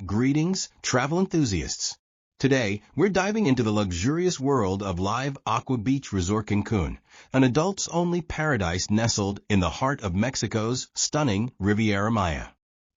Greetings, travel enthusiasts. Today, we're diving into the luxurious world of Live Aqua Beach Resort Cancun, an adults-only paradise nestled in the heart of Mexico's stunning Riviera Maya.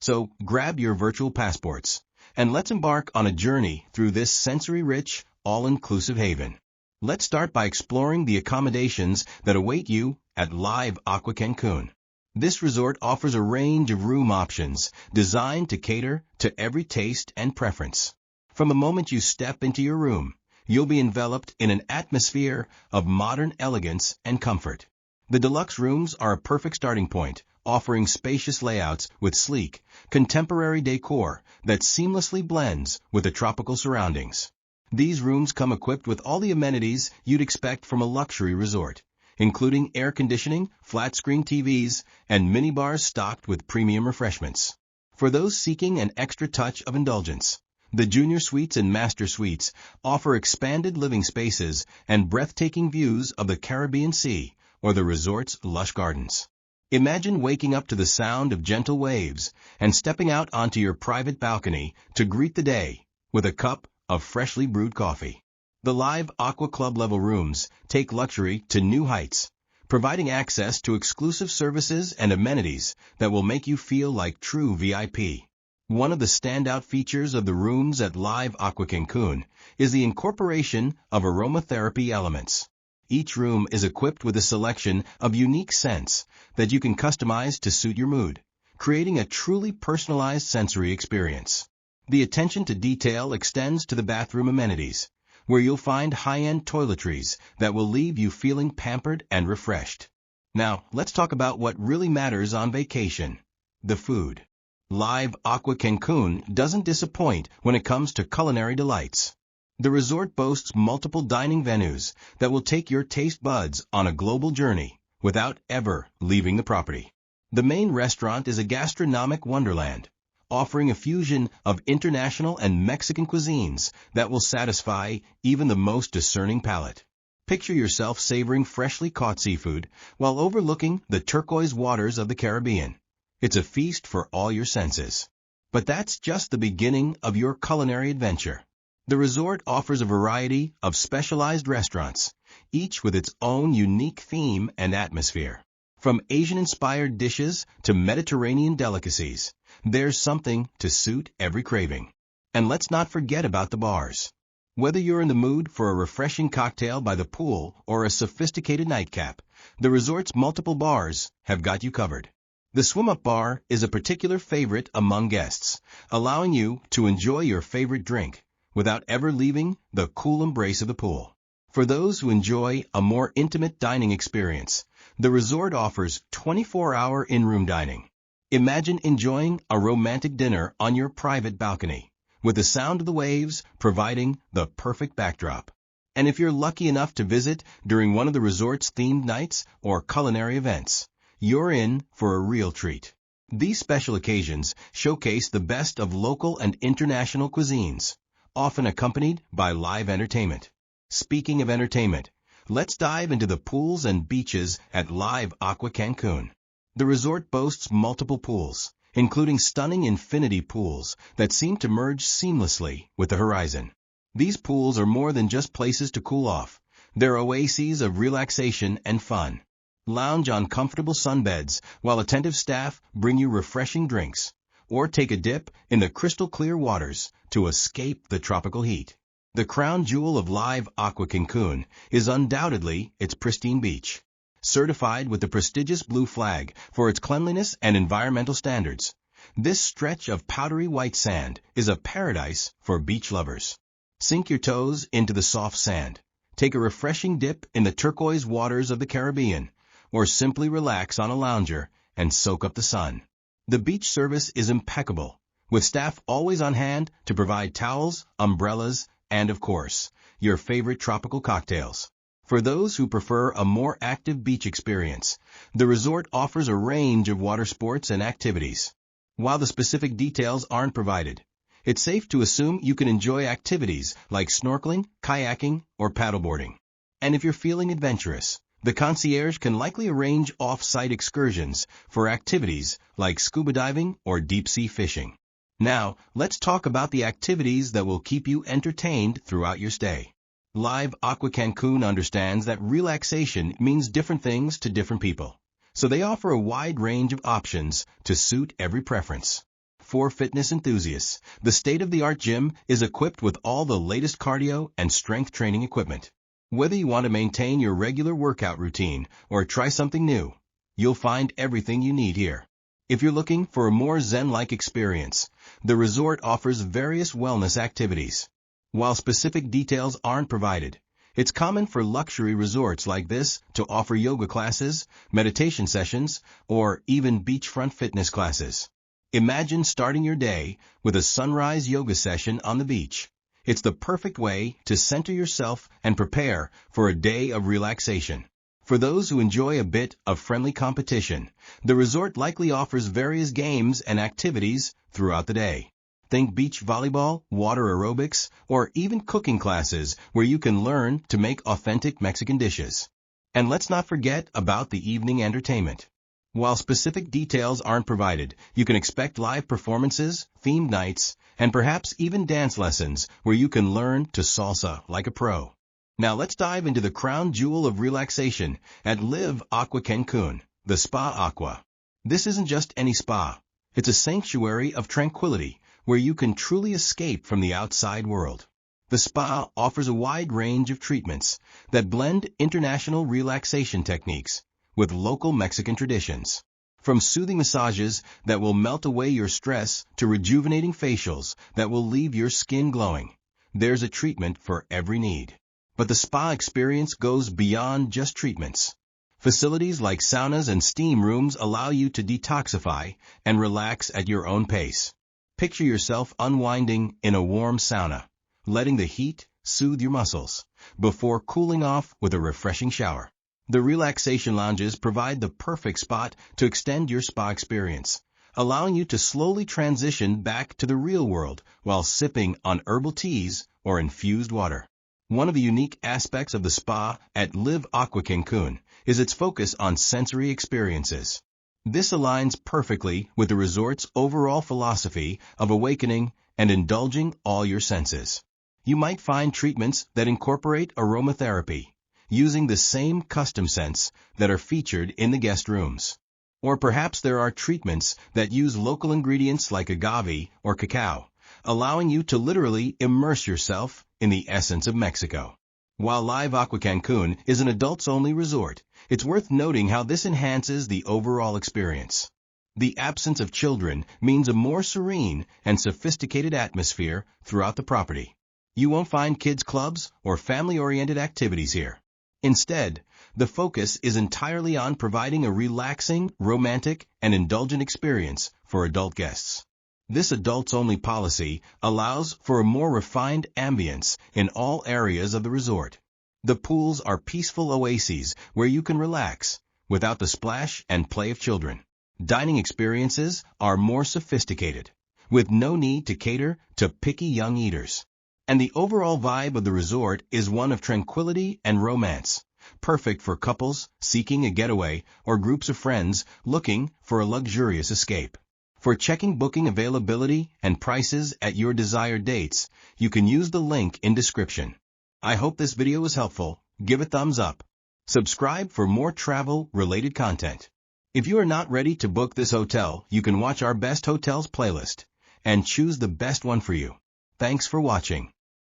So, grab your virtual passports, and let's embark on a journey through this sensory-rich, all-inclusive haven. Let's start by exploring the accommodations that await you at Live Aqua Cancun. This resort offers a range of room options designed to cater to every taste and preference. From the moment you step into your room, you'll be enveloped in an atmosphere of modern elegance and comfort. The deluxe rooms are a perfect starting point, offering spacious layouts with sleek, contemporary decor that seamlessly blends with the tropical surroundings. These rooms come equipped with all the amenities you'd expect from a luxury resort, including air conditioning, flat-screen TVs, and minibars stocked with premium refreshments. For those seeking an extra touch of indulgence, the Junior Suites and Master Suites offer expanded living spaces and breathtaking views of the Caribbean Sea or the resort's lush gardens. Imagine waking up to the sound of gentle waves and stepping out onto your private balcony to greet the day with a cup of freshly brewed coffee. The Live Aqua Club level rooms take luxury to new heights, providing access to exclusive services and amenities that will make you feel like true VIP. One of the standout features of the rooms at Live Aqua Cancun is the incorporation of aromatherapy elements. Each room is equipped with a selection of unique scents that you can customize to suit your mood, creating a truly personalized sensory experience. The attention to detail extends to the bathroom amenities, where you'll find high-end toiletries that will leave you feeling pampered and refreshed. Now, let's talk about what really matters on vacation: the food. Live Aqua Cancun doesn't disappoint when it comes to culinary delights. The resort boasts multiple dining venues that will take your taste buds on a global journey without ever leaving the property. The main restaurant is a gastronomic wonderland, offering a fusion of international and Mexican cuisines that will satisfy even the most discerning palate. Picture yourself savoring freshly caught seafood while overlooking the turquoise waters of the Caribbean. It's a feast for all your senses. But that's just the beginning of your culinary adventure. The resort offers a variety of specialized restaurants, each with its own unique theme and atmosphere. From Asian-inspired dishes to Mediterranean delicacies, there's something to suit every craving. And let's not forget about the bars. Whether you're in the mood for a refreshing cocktail by the pool or a sophisticated nightcap, the resort's multiple bars have got you covered. The swim-up bar is a particular favorite among guests, allowing you to enjoy your favorite drink without ever leaving the cool embrace of the pool. For those who enjoy a more intimate dining experience, the resort offers 24-hour in-room dining. Imagine enjoying a romantic dinner on your private balcony, with the sound of the waves providing the perfect backdrop. And if you're lucky enough to visit during one of the resort's themed nights or culinary events, you're in for a real treat. These special occasions showcase the best of local and international cuisines, often accompanied by live entertainment. Speaking of entertainment, let's dive into the pools and beaches at Live Aqua Cancun. The resort boasts multiple pools, including stunning infinity pools that seem to merge seamlessly with the horizon. These pools are more than just places to cool off. They're oases of relaxation and fun. Lounge on comfortable sunbeds while attentive staff bring you refreshing drinks, or take a dip in the crystal-clear waters to escape the tropical heat. The crown jewel of Live Aqua Cancun is undoubtedly its pristine beach. Certified with the prestigious Blue Flag for its cleanliness and environmental standards, this stretch of powdery white sand is a paradise for beach lovers. Sink your toes into the soft sand, take a refreshing dip in the turquoise waters of the Caribbean, or simply relax on a lounger and soak up the sun. The beach service is impeccable, with staff always on hand to provide towels, umbrellas, and of course, your favorite tropical cocktails. For those who prefer a more active beach experience, the resort offers a range of water sports and activities. While the specific details aren't provided, it's safe to assume you can enjoy activities like snorkeling, kayaking, or paddleboarding. And if you're feeling adventurous, the concierge can likely arrange off-site excursions for activities like scuba diving or deep-sea fishing. Now, let's talk about the activities that will keep you entertained throughout your stay. Live Aqua Cancun understands that relaxation means different things to different people, so they offer a wide range of options to suit every preference. For fitness enthusiasts, the state-of-the-art gym is equipped with all the latest cardio and strength training equipment. Whether you want to maintain your regular workout routine or try something new, you'll find everything you need here. If you're looking for a more zen-like experience, the resort offers various wellness activities. While specific details aren't provided, it's common for luxury resorts like this to offer yoga classes, meditation sessions, or even beachfront fitness classes. Imagine starting your day with a sunrise yoga session on the beach. It's the perfect way to center yourself and prepare for a day of relaxation. For those who enjoy a bit of friendly competition, the resort likely offers various games and activities throughout the day. Think beach volleyball, water aerobics, or even cooking classes where you can learn to make authentic Mexican dishes. And let's not forget about the evening entertainment. While specific details aren't provided, you can expect live performances, themed nights, and perhaps even dance lessons where you can learn to salsa like a pro. Now let's dive into the crown jewel of relaxation at Live Aqua Cancun, the Spa Aqua. This isn't just any spa. It's a sanctuary of tranquility where you can truly escape from the outside world. The spa offers a wide range of treatments that blend international relaxation techniques with local Mexican traditions. From soothing massages that will melt away your stress to rejuvenating facials that will leave your skin glowing, there's a treatment for every need. But the spa experience goes beyond just treatments. Facilities like saunas and steam rooms allow you to detoxify and relax at your own pace. Picture yourself unwinding in a warm sauna, letting the heat soothe your muscles before cooling off with a refreshing shower. The relaxation lounges provide the perfect spot to extend your spa experience, allowing you to slowly transition back to the real world while sipping on herbal teas or infused water. One of the unique aspects of the spa at Live Aqua Cancun is its focus on sensory experiences. This aligns perfectly with the resort's overall philosophy of awakening and indulging all your senses. You might find treatments that incorporate aromatherapy, using the same custom scents that are featured in the guest rooms. Or perhaps there are treatments that use local ingredients like agave or cacao, allowing you to literally immerse yourself in the essence of Mexico. While Live Aqua Cancun is an adults-only resort, it's worth noting how this enhances the overall experience. The absence of children means a more serene and sophisticated atmosphere throughout the property. You won't find kids' clubs or family-oriented activities here. Instead, the focus is entirely on providing a relaxing, romantic, and indulgent experience for adult guests. This adults-only policy allows for a more refined ambience in all areas of the resort. The pools are peaceful oases where you can relax without the splash and play of children. Dining experiences are more sophisticated, with no need to cater to picky young eaters. And the overall vibe of the resort is one of tranquility and romance, perfect for couples seeking a getaway or groups of friends looking for a luxurious escape. For checking booking availability and prices at your desired dates, you can use the link in description. I hope this video was helpful. Give a thumbs up. Subscribe for more travel-related content. If you are not ready to book this hotel, you can watch our Best Hotels playlist and choose the best one for you. Thanks for watching.